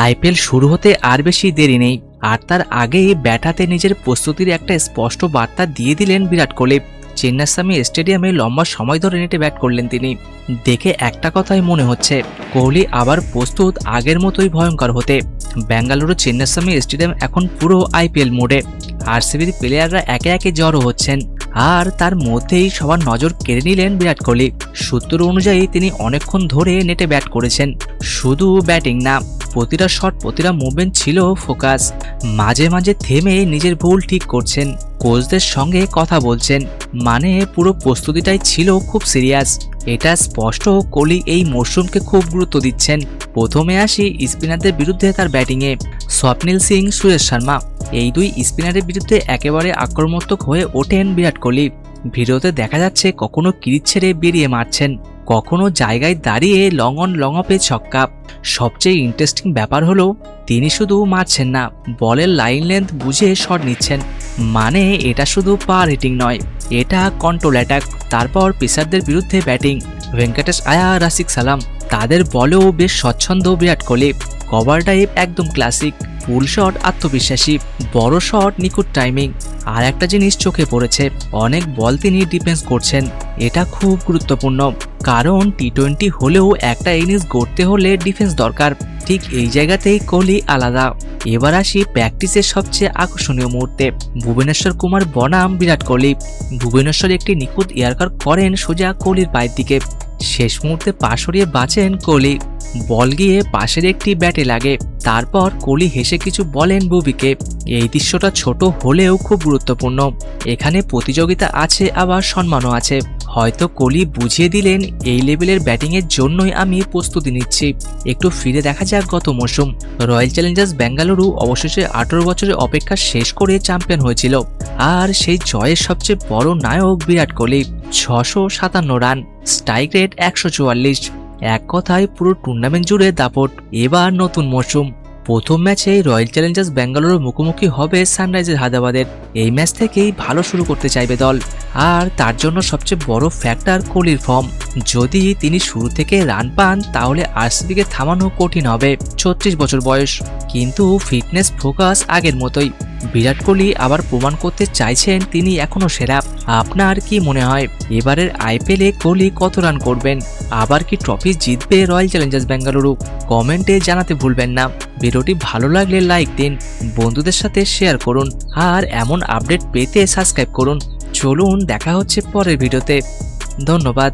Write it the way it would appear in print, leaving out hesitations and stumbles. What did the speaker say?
IPL শুরু হতে আর বেশি দেরি নেই, আর তার আগেই ব্যাট হাতে নিজের প্রস্তুতির একটা স্পষ্ট বার্তা দিয়ে দিলেন বিরাট কোহলি। চেন্নাস্বামী স্টেডিয়ামে লম্বা সময় ধরে নেটে ব্যাট করলেন তিনি। দেখে একটা কথাই মনে হচ্ছে, কোহলি আবার প্রস্তুত আগের মতোই ভয়ঙ্কর হতে। বেঙ্গালুরু চেন্নাস্বামী স্টেডিয়াম এখন পুরো আইপিএল মোডে। আরসিবির প্লেয়াররা একে একে জড়ো হচ্ছেন, আর তার মধ্যেই সবার নজর কেড়ে নিলেন বিরাট কোহলি। সূত্র অনুযায়ী তিনি অনেকক্ষণ ধরে নেটে ব্যাট করেছেন। শুধু ব্যাটিং না, প্রতিটা শট প্রতিটা মুভমেন্ট ছিল ফোকাস। মাঝে মাঝে থেমে নিজের ভুল ঠিক করছেন, কোচদের সঙ্গে কথা বলছেন, মানে পুরো প্রস্তুতিটাই ছিল খুব সিরিয়াস। এটা স্পষ্ট কোহলি এই মরশুমকে খুব গুরুত্ব দিচ্ছেন। প্রথমে আসি স্পিনারদের বিরুদ্ধে তার ব্যাটিংয়ে। স্বপ্নিল সিং, সুরেশ শর্মা, এই দুই স্পিনারের বিরুদ্ধে একেবারে আক্রমণাত্মক হয়ে ওঠেন বিরাট কোহলি। ভিডিওতে দেখা যাচ্ছে কখনো ক্রিজ ছেড়ে বেরিয়ে মারছেন, কখনো জায়গায় দাঁড়িয়ে লং অন লং অফে ছক্কা। সবচেয়ে ইন্টারেস্টিং ব্যাপার হলো তিনি শুধু মারছেন না, বলের লাইন লেন্থ বুঝে শট নিচ্ছেন। মানে এটা শুধু পাওয়ার হিটিং নয়, এটা কন্ট্রোল অ্যাটাক। তারপর পেসারদের বিরুদ্ধে ব্যাটিং, ভেঙ্কটেশ আয়া, রাশিক সালাম, তাদের বলেও বেশ স্বচ্ছন্দ বিরাট কোহলি। কভার টাইপ একদম ক্লাসিক, ফুল শট আত্মবিশ্বাসী, বড় শট নিখুঁত টাইমিং। আর একটা জিনিস চোখে পড়েছে, অনেক বল তিনি ডিফেন্স করছেন। এটা খুব গুরুত্বপূর্ণ, কারণ টি-20 হলেও একটা ইনিংস গড়তে হলে ডিফেন্স দরকার। ঠিক এই জায়গাতেই কোহলি আলাদা। এবার আসি প্র্যাকটিসের সবচেয়ে আকর্ষণীয় মুহূর্তে। ভুবনেশ্বর কুমার বনাম বিরাট কোহলি। ভুবনেশ্বর একটি নিখুঁত ইয়ার্কার করেন সোজা কোহলির পায়ের দিকে। শেষ মুহূর্তে পা সরিয়ে বাঁচেন কোহলি, বল গিয়ে পাশের একটি ব্যাটে লাগে। তারপর কোহলি হেসে কিছু বলেন ভুবিকে। এই দৃশ্যটা ছোট হলেও খুব গুরুত্বপূর্ণ। এখানে প্রতিযোগিতা আছে, আবার সম্মানও আছে। হয়তো কোহলি বুঝিয়ে দিলেন এই লেভেলের ব্যাটিংয়ের জন্যই আমি প্রস্তুতি নিচ্ছি। একটু ফিরে দেখা যাক গত মৌসুম। রয়্যাল চ্যালেঞ্জার্স বেঙ্গালুরু অবশেষে 18 বছরের অপেক্ষা শেষ করে চ্যাম্পিয়ন হয়েছিল, আর সেই জয়ের সবচেয়ে বড় নায়ক Virat Kohli. 657 run, strike rate 144। এক কথায় পুরো টুর্নামেন্ট জুড়ে দাপট। এবার নতুন মৌসুম, প্রথম ম্যাচে রয়্যাল চ্যালেঞ্জার্স বেঙ্গালুরুর মুখোমুখি হবে সানরাইজার্স হায়দ্রাবাদের। এই ম্যাচ থেকেই ভালো শুরু করতে চাইবে দল, আর তার জন্য সবচেয়ে বড় ফ্যাক্টর কোহলির ফর্ম। যদি তিনি শুরু থেকে রান পান তাহলে আরসিবিকে থামানো কঠিন হবে। 36 বছর বয়স, কিন্তু ফিটনেস ফোকাস আগের মতোই। বিরাট কোহলি আবার প্রমাণ করতে চাইছেন তিনি এখনো সেরা। আপনার কি মনে হয় এবারের আইপিএলে কোহলি কত রান করবেন? আবার কি ট্রফি জিতবে রয়্যাল চ্যালেঞ্জার্স বেঙ্গালুরু? কমেন্টে জানাতে ভুলবেন না। ভিডিওটি ভালো লাগলে লাইক দিন, বন্ধুদের সাথে শেয়ার করুন, আর এমন আপডেট পেতে সাবস্ক্রাইব করুন। চলুন দেখা হচ্ছে পরের ভিডিওতে। ধন্যবাদ।